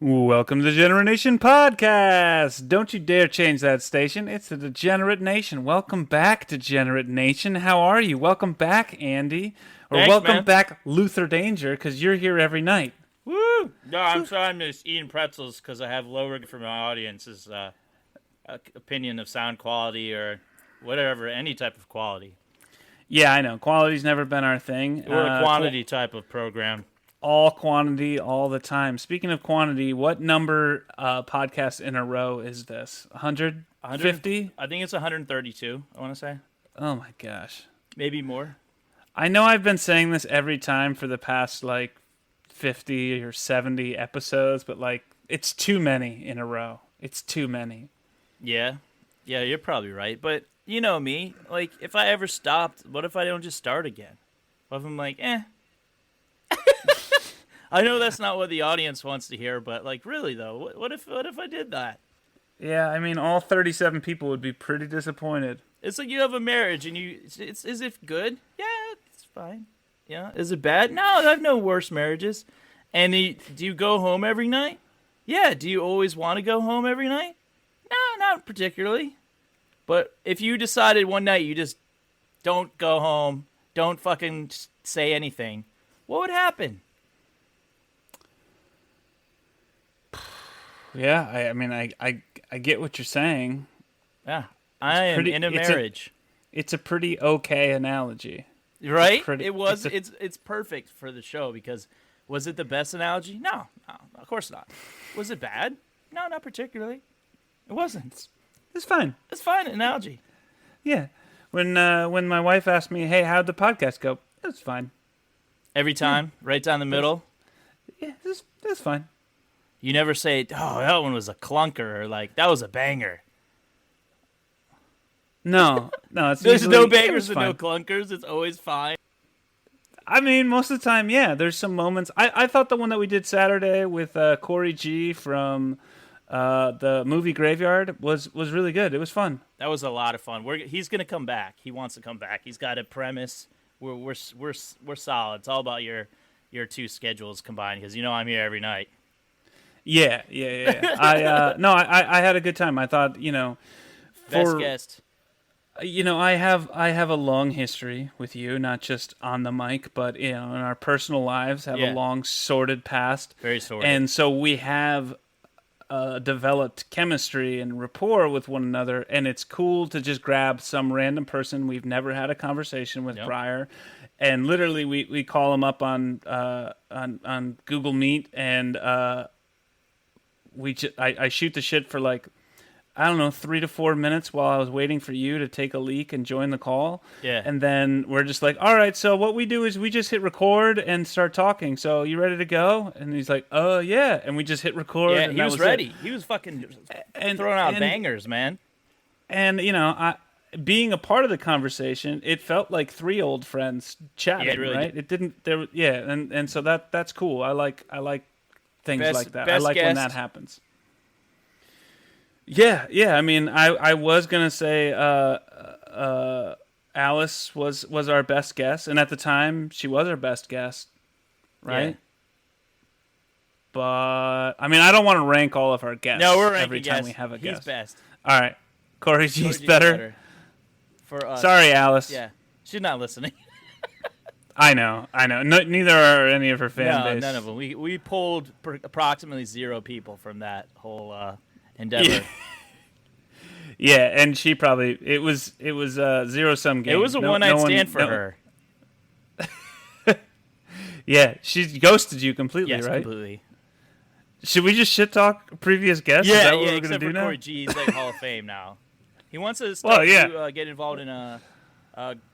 Welcome to the Degenerate Nation podcast. Don't you dare change that station. It's the Degenerate Nation. Welcome back, Degenerate Nation. How are you? Welcome back, Andy. Or Thanks, welcome man. back, Luther Danger, because you're here every night. Woo! No, I'm sorry I'm just eating pretzels because I have low regard for my audience's opinion of sound quality or whatever, any type of quality. Yeah, I know. Quality's never been our thing. We're a quantity type of program. All quantity, all the time. Speaking of quantity, what number podcast in a row is this? 150? I think it's 132, I want to say. Oh my gosh. Maybe more. I know I've been saying this every time for the past, 50 or 70 episodes, but, it's too many in a row. It's too many. Yeah. Yeah, you're probably right. But you know me. Like, if I ever stopped, what if I don't just start again? What if I'm like, eh? I know that's not what the audience wants to hear, but, really, though, what if I did that? Yeah, I mean, all 37 people would be pretty disappointed. It's like you have a marriage and is it good? Yeah, it's fine. Yeah. Is it bad? No, I have no worse marriages. And do you go home every night? Yeah. Do you always want to go home every night? No, not particularly. But if you decided one night you just don't go home, don't fucking say anything, what would happen? Yeah, I get what you're saying. Yeah. I am in a marriage. It's a pretty okay analogy. Right? It's perfect for the show because was it the best analogy? No, of course not. Was it bad? No, not particularly. It wasn't. It's fine. It's fine analogy. Yeah. When my wife asked me, "Hey, how'd the podcast go?" It's fine. Every time, right down the middle. Yeah, it's fine. You never say, "Oh, that one was a clunker," or that was a banger. No, it's There's usually, no bangers and fine. no clunkers. It's always fine. I mean, most of the time, yeah. There's some moments. I thought the one that we did Saturday with Corey G from the movie Graveyard was really good. It was fun. That was a lot of fun. He's gonna come back. He wants to come back. He's got a premise. We're solid. It's all about your two schedules combined because I'm here every night. Yeah. I had a good time. I thought, Best guest. I have a long history with you, not just on the mic, but in our personal lives, have a long sordid past. Very sordid. And so we have developed chemistry and rapport with one another, and it's cool to just grab some random person we've never had a conversation with prior, and literally we call them up on Google Meet, and I shoot the shit for 3 to 4 minutes while I was waiting for you to take a leak and join the call. Yeah. And then we're just like, all right, so what we do is we just hit record and start talking. So you ready to go? And he's like, yeah. And we just hit record. Yeah, and he was ready. He was fucking throwing out bangers, man. And, being a part of the conversation, it felt like three old friends chatting, right? Did. It didn't, and so that's cool. I like things like that. I like guest. when that happens. Yeah. I mean, I was gonna say Alice was our best guest, and at the time she was our best guest, right? Yeah. But I mean, I don't want to rank all of our guests. No, we're ranking every time guests. we have a He's guest. best. All right, Corey G's better. For us. Sorry, Alice. Yeah, she's not listening. I know. No, neither are any of her fan base. None of them. We pulled approximately 0 people from that whole endeavor. Yeah, and she probably it was a zero-sum game. It was a one-night stand for her. Yeah, she ghosted you completely, Yes, right? completely. Should we just shit talk previous guests? Is that what we're except gonna do for now? Corey G. He's Hall of Fame now. He wants to start to get involved in a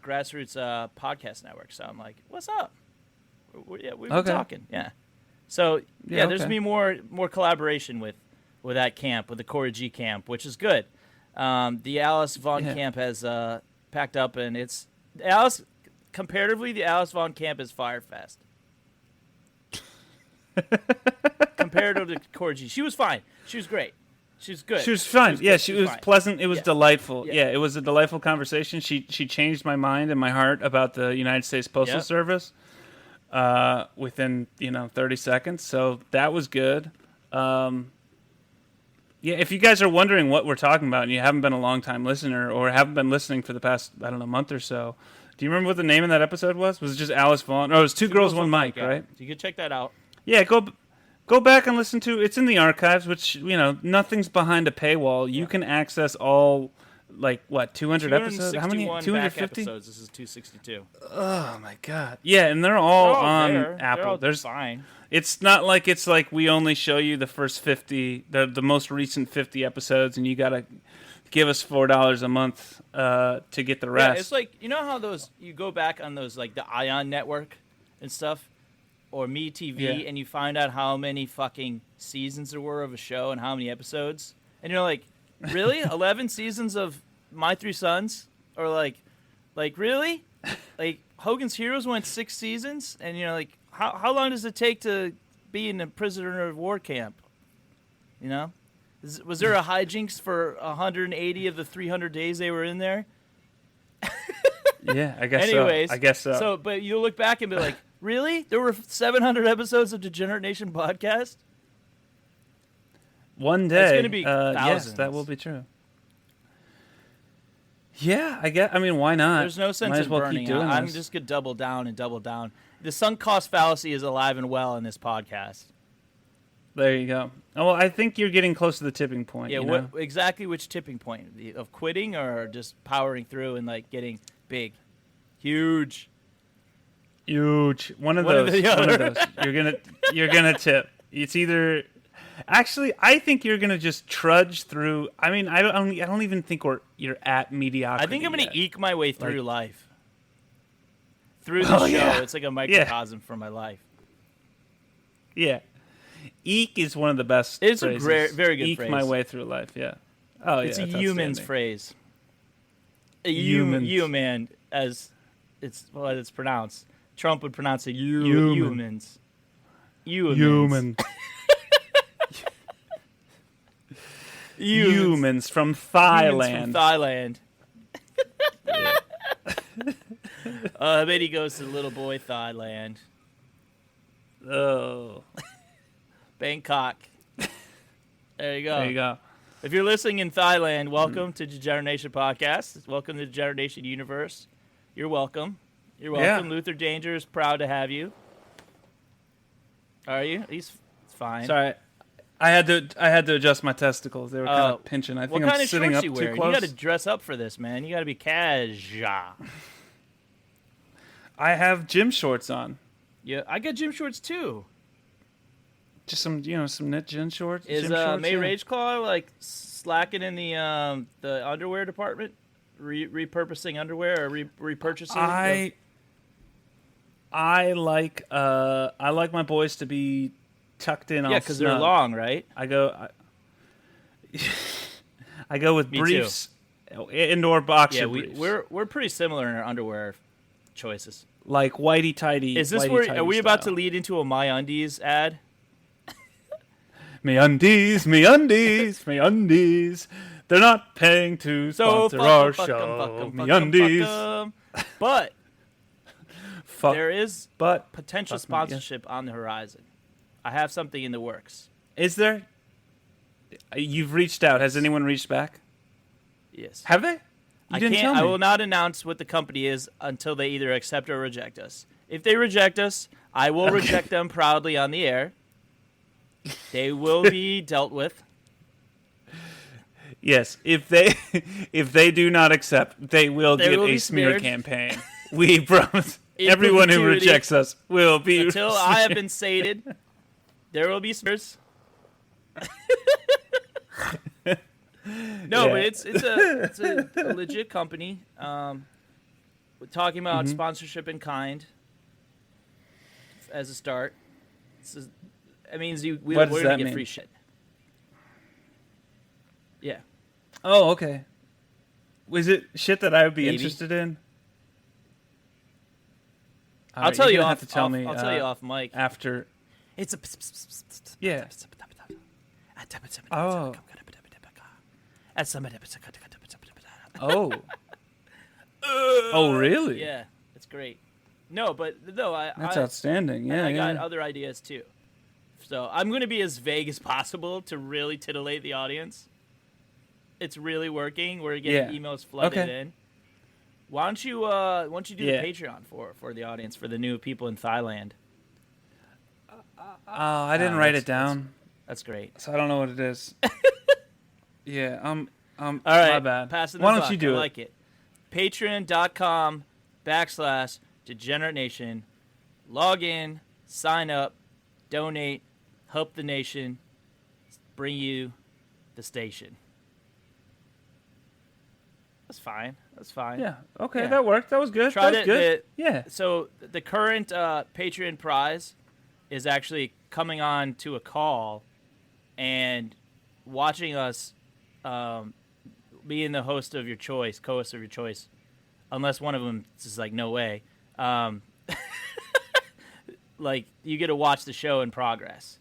grassroots podcast network. So I'm like, what's up? We've been talking. Yeah. So there's be more collaboration with that camp, with the Corey G camp, which is good. The Alice Vaughn camp has packed up, and it's Alice. Comparatively, the Alice Vaughn camp is Firefest. Compared to Corey G, she was fine. She was great. She was good. She was fine. She was pleasant. It was delightful. Yeah. It was a delightful conversation. She changed my mind and my heart about the United States Postal Service within 30 seconds. So that was good. Yeah, if you guys are wondering what we're talking about and you haven't been a long-time listener or haven't been listening for the past, I don't know, month or so, do you remember what the name of that episode was? Was it just Alice Vaughn? Oh, it was Two Girls, One Mic, right? You can check that out. Yeah, go back and listen to it's in the archives, which, nothing's behind a paywall. You can access all, 200 episodes? How many? 250 episodes. This is 262. Oh, my God. Yeah, and they're all on Apple. They're all There's fine. It's not like it's like we only show you the first 50, the most recent 50 episodes, and you got to give us $4 a month to get the rest. Yeah, it's like, how you go back on those, like the Ion Network and stuff, or MeTV, and you find out how many fucking seasons there were of a show and how many episodes, and you're like, really? 11 seasons of My Three Sons? Or like really? Like Hogan's Heroes went 6 seasons, and you're like, how long does it take to be in a prisoner of war camp? Was there a hijinks for 180 of the 300 days they were in there? Yeah, I guess Anyways, so. I guess so. So, but you look back and be like, really? There were 700 episodes of Degenerate Nation podcast? One day. It's going to be thousands. Yes, that will be true. Yeah, I mean, why not? There's no sense in burning out. I'm just going to double down and double down. The sunk cost fallacy is alive and well in this podcast. There you go. Oh, well, I think you're getting close to the tipping point. Yeah, exactly which tipping point? Of quitting or just powering through and getting big? Huge. One of those. You're gonna tip. It's either. Actually, I think you're gonna just trudge through. I mean, I don't even think you're at mediocrity. I think I'm gonna eke my way through life. Through the show, yeah. It's like a microcosm for my life. Yeah, eke is one of the best. It's phrases. a very good eke phrase. My way through life. Yeah. Oh, it's yeah. It's a human's phrase. Humans. Human, as it's pronounced. Trump would pronounce it humans. Human. Humans from Thailand. Then he goes to little boy Thailand. Oh. Bangkok. There you go. There you go. If you're listening in Thailand, welcome to Degenerate Nation Podcast. Welcome to the Degenerate Nation universe. You're welcome. You're welcome. Yeah. Luther Danger is proud to have you. Are you? It's fine. Sorry. I had to adjust my testicles. They were kind of pinching. I think I'm sitting up too close. You got to dress up for this, man. You got to be casual. I have gym shorts on. Yeah, I got gym shorts too. Just some knit gym shorts. Is gym shorts, May Rageclaw slacking in the underwear department, repurposing underwear or repurchasing? I like my boys to be tucked in. Yeah, because they're long, right? I go with briefs, indoor boxer briefs. We're pretty similar in our underwear choices. Like whitey tighty. Is this where are we about to lead into a MyUndies ad? MeUndies, MeUndies, MeUndies. They're not paying to sponsor our show. MeUndies. But there is potential sponsorship on the horizon. I have something in the works. Is there? You've reached out. Has anyone reached back? Yes. Have they? You didn't tell me. I will not announce what the company is until they either accept or reject us. If they reject us, I will reject them proudly on the air. They will be dealt with. Yes, if they do not accept, they will get a smear campaign. We promise. Everyone who rejects us will be until I have been sated. There will be smears. No, but it's a legit company. We're talking about sponsorship in kind as a start. That means we're going to get free shit. Yeah. Oh, okay. Was it shit that I would be interested in? I'll tell you off. I'll tell you off mic after. It's a yeah. Oh. Oh. Oh, really? Yeah, it's great. No, but that's outstanding. Yeah, I got other ideas too. So I'm going to be as vague as possible to really titillate the audience. It's really working. We're getting emails flooded in. Why don't you do the Patreon for the audience, for the new people in Thailand? I didn't write it down. That's great. So I don't know what it is. Yeah, all right, my bad. Passing the Why don't buck. you do I like it. Patreon.com/Degenerate Nation. Log in, sign up, donate, help the nation, bring you the station. That's fine. Yeah. Okay, that worked. That was good. Tried that was good. Yeah. So the current Patreon prize is actually coming on to a call and watching us being the host of your choice, co-host of your choice, unless one of them is like, no way. Like, you get to watch the show in progress.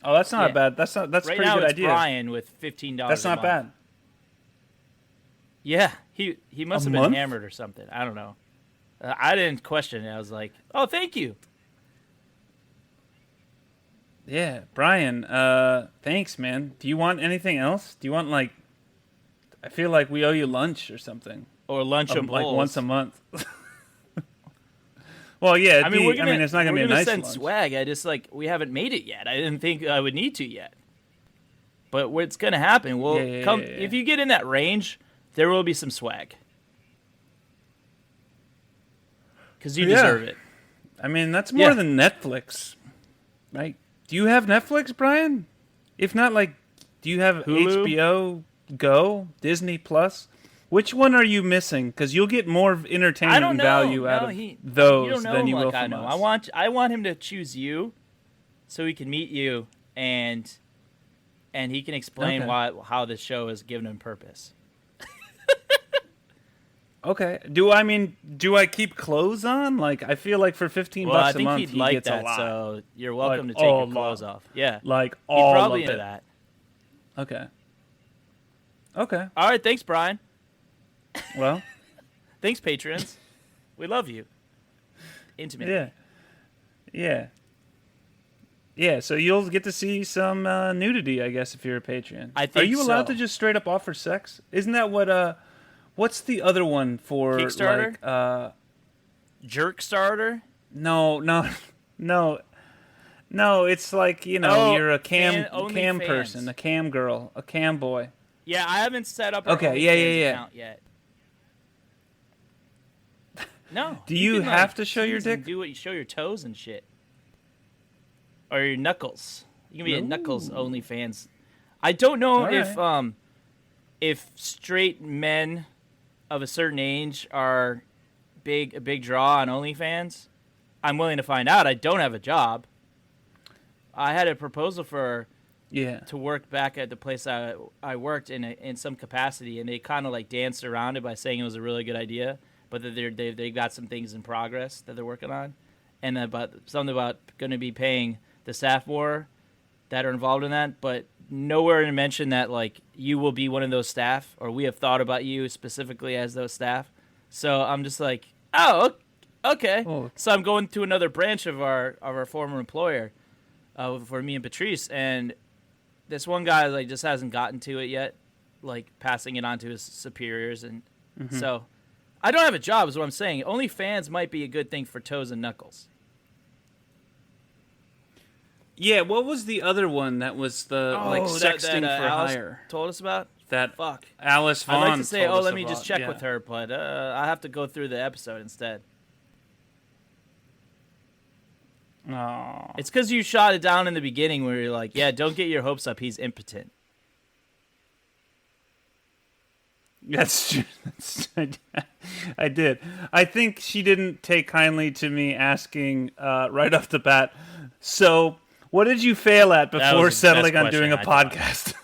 Oh, that's not bad. That's right pretty now good it's idea. Brian with $15. That's not bad. Yeah, he must have been hammered or something. I don't know. I didn't question it. I was like, oh, thank you. Yeah, Brian, thanks, man. Do you want anything else? Do you want, like, I feel like we owe you lunch or something. Or lunch and like bowls. once a month. Well, yeah, it's not going to be a nice send lunch. Swag. I just, we haven't made it yet. I didn't think I would need to yet. But what's going to happen, if you get in that range, there will be some swag. Because you deserve it. I mean, that's more than Netflix, right? Do you have Netflix, Brian? If not, do you have Hulu? HBO Go, Disney Plus? Which one are you missing? Because you'll get more entertainment and value out of those than you will from us. I want him to choose you, so he can meet you and he can explain how this show is given him purpose. Okay. Do I keep clothes on? I feel like for $15 a month, I think he'd like gets that. a lot. So you're welcome to take your clothes off. Yeah. He'd probably into that. Okay. All right. Thanks, Brian. Well, thanks, patrons. We love you. Intimately. Yeah. So you'll get to see some nudity, I guess, if you're a Patreon. I think. Are you allowed to just straight up offer sex? Isn't that what? What's the other one for? Kickstarter. Jerk starter. No. It's like you're a cam person, a cam girl, a cam boy. Yeah, I haven't set up. Our account yet. No. Do you have to show your dick? Do what you show your toes and shit, or your knuckles. You can be a knuckles OnlyFans. I don't know if straight men of a certain age are a big draw on OnlyFans. I'm willing to find out. I don't have a job. I had a proposal to work back at the place I worked in some capacity, and they kind of danced around it by saying it was a really good idea, but that they got some things in progress that they're working on, and something about going to be paying the staff more that are involved in that, but nowhere to mention that you will be one of those staff, or we have thought about you specifically as those staff. So I'm just like, oh, okay. Oh. So I'm going to another branch of our former employer for me and Patrice, and this one guy just hasn't gotten to it yet, passing it on to his superiors, and so I don't have a job is what I'm saying. OnlyFans might be a good thing for toes and knuckles. Yeah, what was the other one that was the sexting for Alice hire? Told us about? That fuck. Alice Vaughn. I'd like to say, let me about, just check with her, but I have to go through the episode instead. Oh. It's because you shot it down in the beginning where you're like, yeah, don't get your hopes up. He's impotent. That's true. I did. I think she didn't take kindly to me asking right off the bat, so what did you fail at before settling on doing a podcast?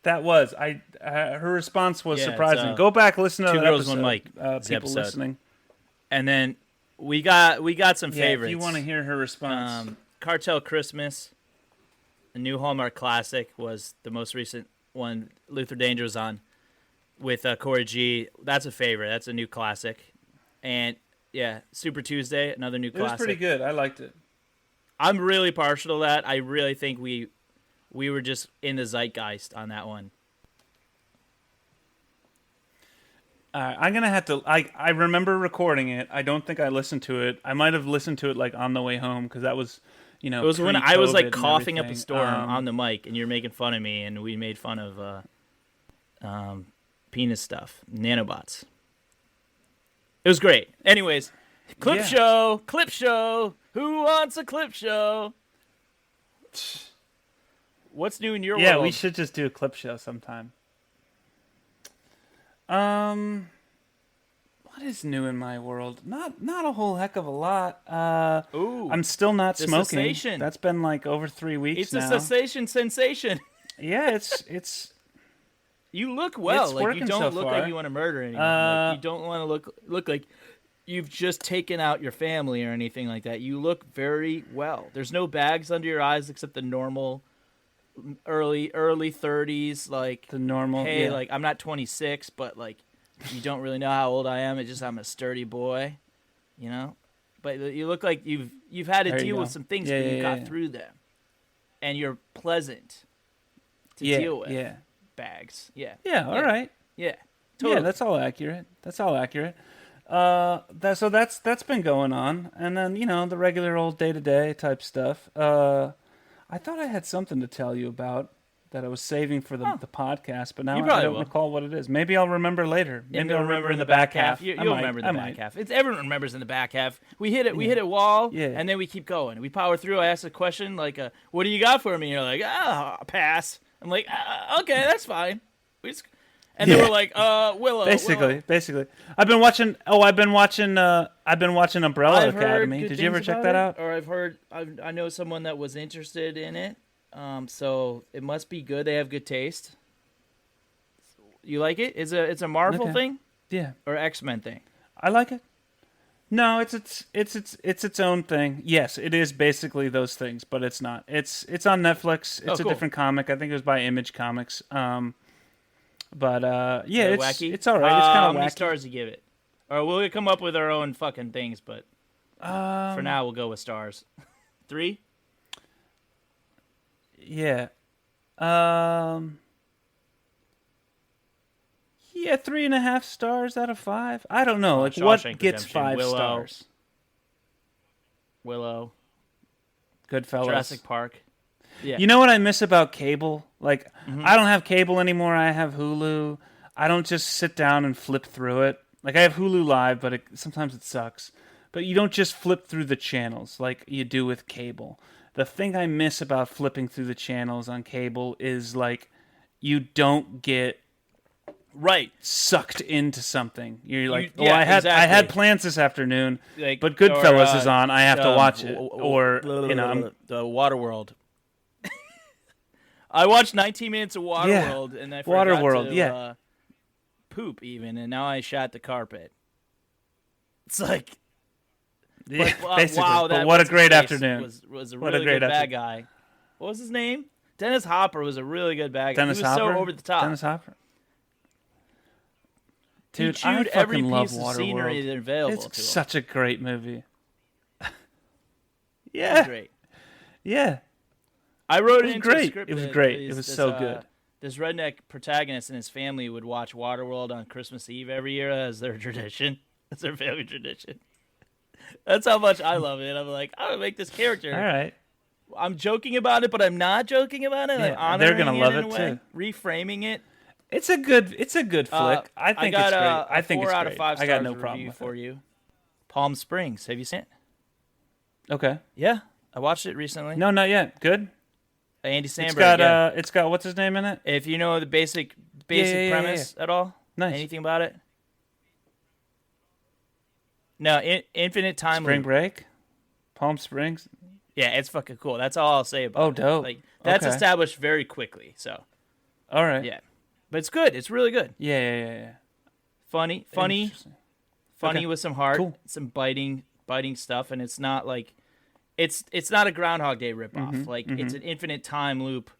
That was. Her response was surprising. Go back, listen to that episode. 2 Girls, 1 Mic. People episode. Listening. And then we got some favorites. If you want to hear her response. Cartel Christmas, a new Hallmark classic, was the most recent one Luther Danger was on with Corey G. That's a favorite. That's a new classic. And Yeah, Super Tuesday, another new classic. It was pretty good. I liked it. I'm really partial to that. I really think we were just in the zeitgeist on that one. I'm gonna have to. I remember recording it. I don't think I listened to it. I might have listened to it like on the way home because that was, you know, it was when I was like coughing up a everything. storm on the mic, and you're making fun of me, and we made fun of penis stuff, nanobots. It was great. Anyways, clip show. Who wants a clip show? What's new in your world? Yeah, we should just do a clip show sometime. What is new in my world? Not a whole heck of a lot. I'm still not smoking. Cessation. That's been like over 3 weeks now. It's a cessation sensation. Yeah, it's. You look well. It's like you don't so look far. like you want to murder anyone. Like, you don't want to look like you've just taken out your family or anything like that. You look very well. There's no bags under your eyes except the normal early 30s, like the normal. Hey, yeah. like I'm not 26, but like you don't really know how old I am. It's just I'm a sturdy boy, you know. But you look like you've had to deal with some things, but you got through them, and you're pleasant to deal with. Yeah. Bags. Yeah. Yeah. All right. Yeah. Totally. Yeah, that's all accurate. That's been going on, and then the regular old day-to-day type stuff. I thought I had something to tell you about that I was saving for the podcast, but now I don't recall what it is. Maybe I'll remember later. Maybe I'll remember in the back half. You'll remember in the back half. Everyone remembers in the back half. We hit a wall, and then we keep going. We power through. I ask a question like, "What do you got for me?" And you're like, pass." I'm like, "Okay, that's fine." And they were like, Willow. Basically. I've been watching Umbrella Academy. Did you ever check that out? Or I know someone that was interested in it. So it must be good. They have good taste. You like it? It's a Marvel thing? Yeah. Or X-Men thing? I like it. No, it's its own thing. Yes, it is basically those things, but it's not. It's on Netflix. It's a different comic. I think it was by Image Comics. But it's all right. It's kind of wacky. How many stars do you give it? Or we'll come up with our own fucking things, but for now we'll go with stars. 3? Yeah. 3.5 stars out of 5. I don't know. Like what gets 5 stars? Willow. Goodfellas. Jurassic Park. Yeah. You know what I miss about cable? Like, I don't have cable anymore. I have Hulu. I don't just sit down and flip through it. Like, I have Hulu Live, but sometimes it sucks. But you don't just flip through the channels like you do with cable. The thing I miss about flipping through the channels on cable is, like, you don't get sucked into something. You're like, I had plans this afternoon, like, but Goodfellas is on. I have to watch it. Or, the Waterworld. I watched 19 minutes of Waterworld, and I forgot to poop even, and now I shat the carpet. It's like, basically. Wow, but what a great afternoon! Was a really good bad guy. What was his name? Dennis Hopper was a really good bad guy. He was so over the top. Dennis Hopper. Dude, he chewed every piece of Waterworld. Scenery that's available to him. It's such a great movie. Yeah, great. Yeah. I wrote it into great. a script. It was great. It was so good. This redneck protagonist and his family would watch Waterworld on Christmas Eve every year as their tradition. That's their family tradition. That's how much I love it. I'm like, I'm gonna make this character. All right. I'm joking about it, but I'm not joking about it. Yeah, they're gonna love it too. Reframing it. It's a good flick. I think it's great. I think it's 4 great. out of 5 stars. I got no problem with for you. Palm Springs. Have you seen it? Okay. Yeah, I watched it recently. No, not yet. Good. Andy Samberg. It's got what's his name in it? If you know the basic premise at all, nice. Anything about it? No, Infinite Time Spring Loop. Break, Palm Springs. Yeah, it's fucking cool. That's all I'll say about it. Oh, dope. Like that's established very quickly. All right. Yeah, but it's good. It's really good. Yeah. Funny with some heart, some biting stuff, and it's not like. It's not a Groundhog Day ripoff. It's an Infinite Time Loop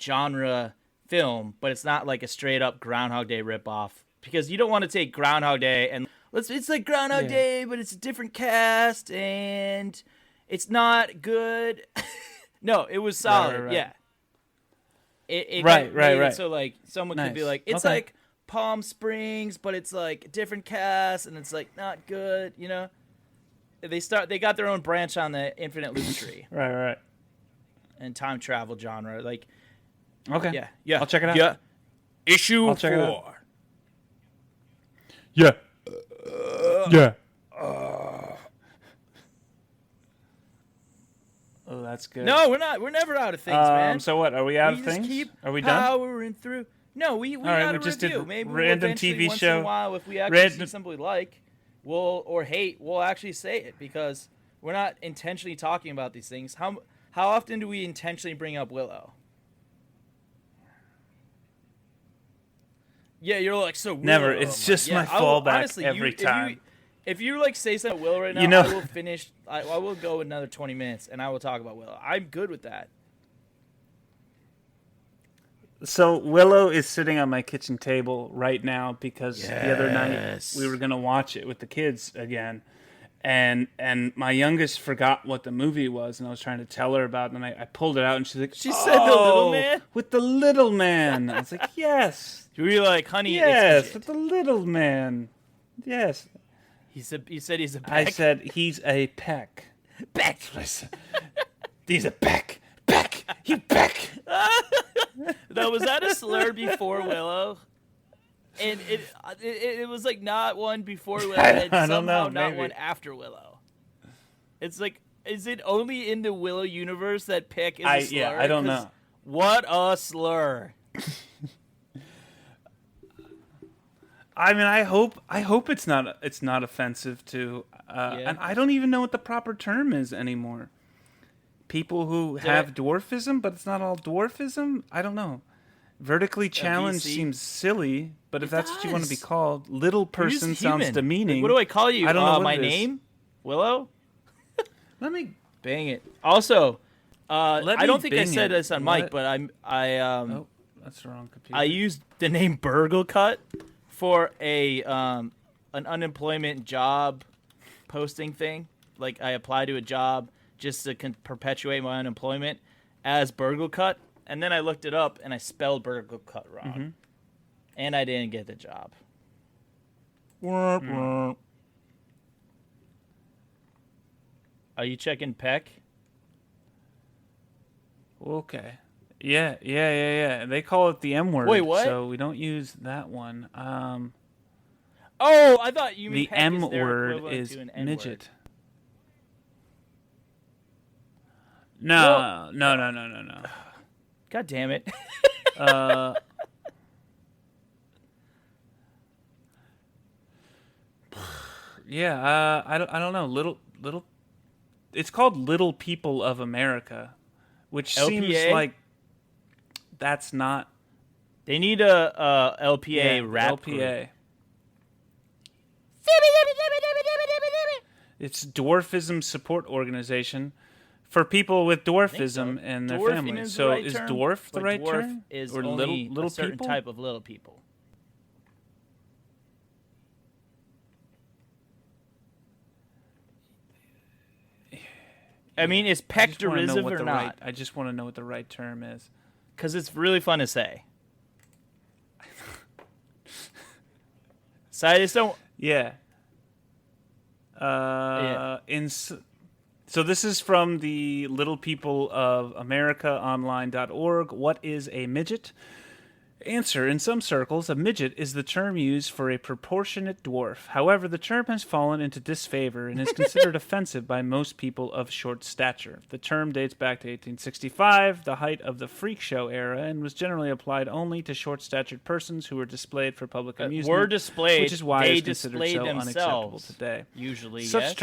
genre film, but it's not like a straight up Groundhog Day ripoff because you don't want to take Groundhog Day and it's like Groundhog Day, but it's a different cast, and it's not good. No, it was solid. Right. Yeah. It right. So like someone could be like, it's like Palm Springs, but it's like a different cast, and it's like not good. You know, they got their own branch on the infinite loop tree. Right. And time travel genre, like. Okay. Yeah. I'll check it out. Yeah. Issue 4. Yeah. Yeah. Oh, that's good. No, we're not. We're never out of things, man. So what? Are we out of things? Keep are we done? Powering through. No, we got a just review. Did maybe random we'll TV once show. In a while, if we actually see something we like, or hate, we'll actually say it because we're not intentionally talking about these things. How often do we intentionally bring up Willow? Yeah, you're like so. Willow. Never. It's just my fallback honestly, every time. If you like say something Willow right now, I will finish. I will go another 20 minutes, and I will talk about Willow. I'm good with that. So Willow is sitting on my kitchen table right now because the other night we were going to watch it with the kids again. And my youngest forgot what the movie was, and I was trying to tell her about it, and I pulled it out, and she's like, she said the little man? With the little man. I was like, yes. You were like, honey, yes, with the little man. Yes. He said he's a Peck. I said he's a Peck. Peck. He's a Peck. Peck. He Peck. Now, was that a slur before Willow? And it was like not one before Willow, and somehow not one after Willow. It's like, is it only in the Willow universe that Peck is a slur? Yeah, I don't know. What a slur. I mean, I hope it's not offensive to, and I don't even know what the proper term is anymore. People who have dwarfism, but it's not all dwarfism. I don't know. Vertically challenged seems silly, but if that's what you want to be called, little person sounds demeaning. Like, what do I call you? I don't know what my name, Willow. Let me bang it. Also, I don't think I said this on mic, but oh, that's the wrong computer. I used the name Burgle Cut for an unemployment job posting thing. Like I applied to a job just to perpetuate my unemployment as Burgle Cut. And then I looked it up, and I spelled Burgle Cut wrong. Mm-hmm. And I didn't get the job. Mm. Are you checking Peck? Okay. Yeah. They call it the M word. Wait, what? So we don't use that one. Oh, I thought you mean the M word is midget. No. God damn it. Yeah, I don't know. Little it's called Little People of America, which LPA? Seems like that's not. They need a LPA rap LPA. Group. It's Dwarfism Support Organization for people with dwarfism and their families. So is dwarf the right term? Is or only little a certain people? Type of little people. I mean, is Peck derisive or not? I just want to know what the right term is. Because it's really fun to say. So I just don't... Yeah. So this is from the Little People of America Online.org. What is a midget? Answer. In some circles, a midget is the term used for a proportionate dwarf. However, the term has fallen into disfavor and is considered offensive by most people of short stature. The term dates back to 1865, the height of the freak show era, and was generally applied only to short-statured persons who were displayed for public amusement. Were displayed. Which is why they it's considered so unacceptable today. Usually, Such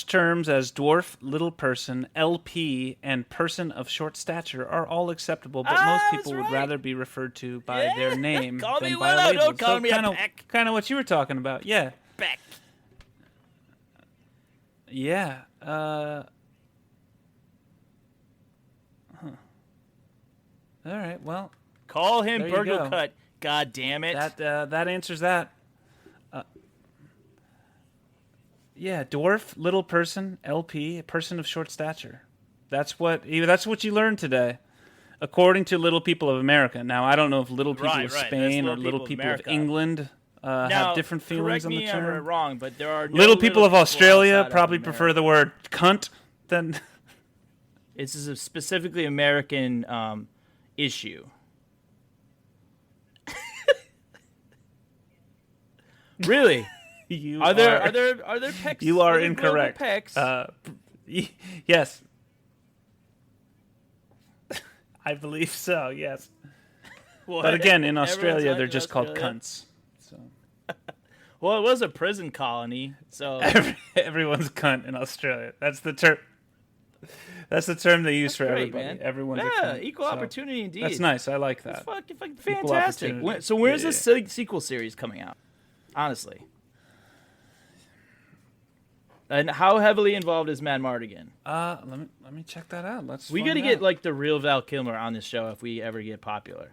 terms as dwarf, little person, LP, and person of short stature are all acceptable, but most people would rather be referred to by their name call than me by Willow, a label. don't call me a Peck. Kind of what you were talking about, yeah. Peck. Yeah. All right. Well, Call him Burgle Cut. God damn it. That answers that. Yeah, dwarf, little person, LP, a person of short stature. That's what you learned today, according to Little People of America. Now, I don't know if Little People of Spain or Little People of England have different feelings on the term. Correct me if I'm wrong, but there are no Little People of Australia probably prefer the word cunt than... This is a specifically American issue. Really? Are there Pecks? You are incorrect. Pecks? Yes. I believe so, yes. What? But again, in Australia, they're just called cunts. So. Well, it was a prison colony, so... Everyone's cunt in Australia. That's the term. That's the term they use for everybody. Man. Everyone's a cunt. Equal opportunity indeed. That's nice. I like that. It's fucking fantastic. So where's this sequel series coming out? Honestly. And how heavily involved is Matt Mardigan? Let me check that out. We got to get like the real Val Kilmer on this show if we ever get popular.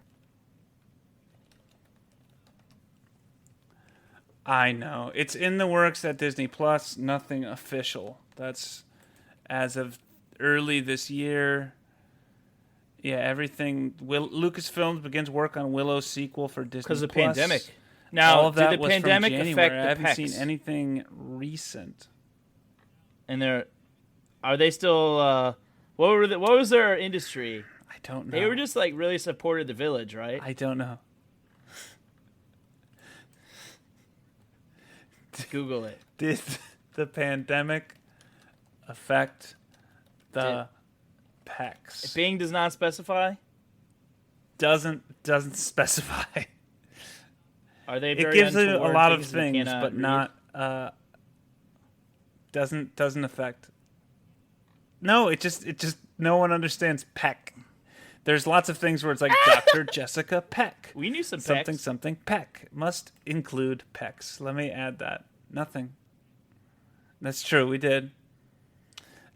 I know. It's in the works at Disney Plus. Nothing official. That's as of early this year. Yeah, everything. Lucasfilms begins work on Willow's sequel for Disney Plus. Because of the pandemic. Now, all of that did the was pandemic from affect the I haven't Pecks? seen anything recent. And are they still? What was their industry? I don't know. They were just like really supported the village, right? I don't know. Google it. Did the pandemic affect the Pecks? Bing does not specify. Doesn't specify. Are they? It gives it a lot of things, but not. Doesn't affect. No, it just no one understands Peck. There's lots of things where it's like Dr. Jessica Peck. We knew some something Peck must include Pecks. Let me add that. Nothing. That's true. We did.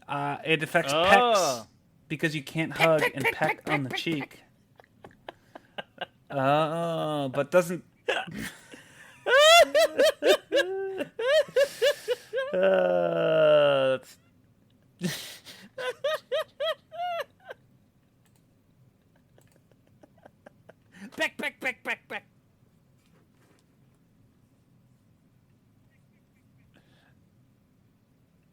It affects Pecks because you can't hug and peck on the cheek. But doesn't. Peck.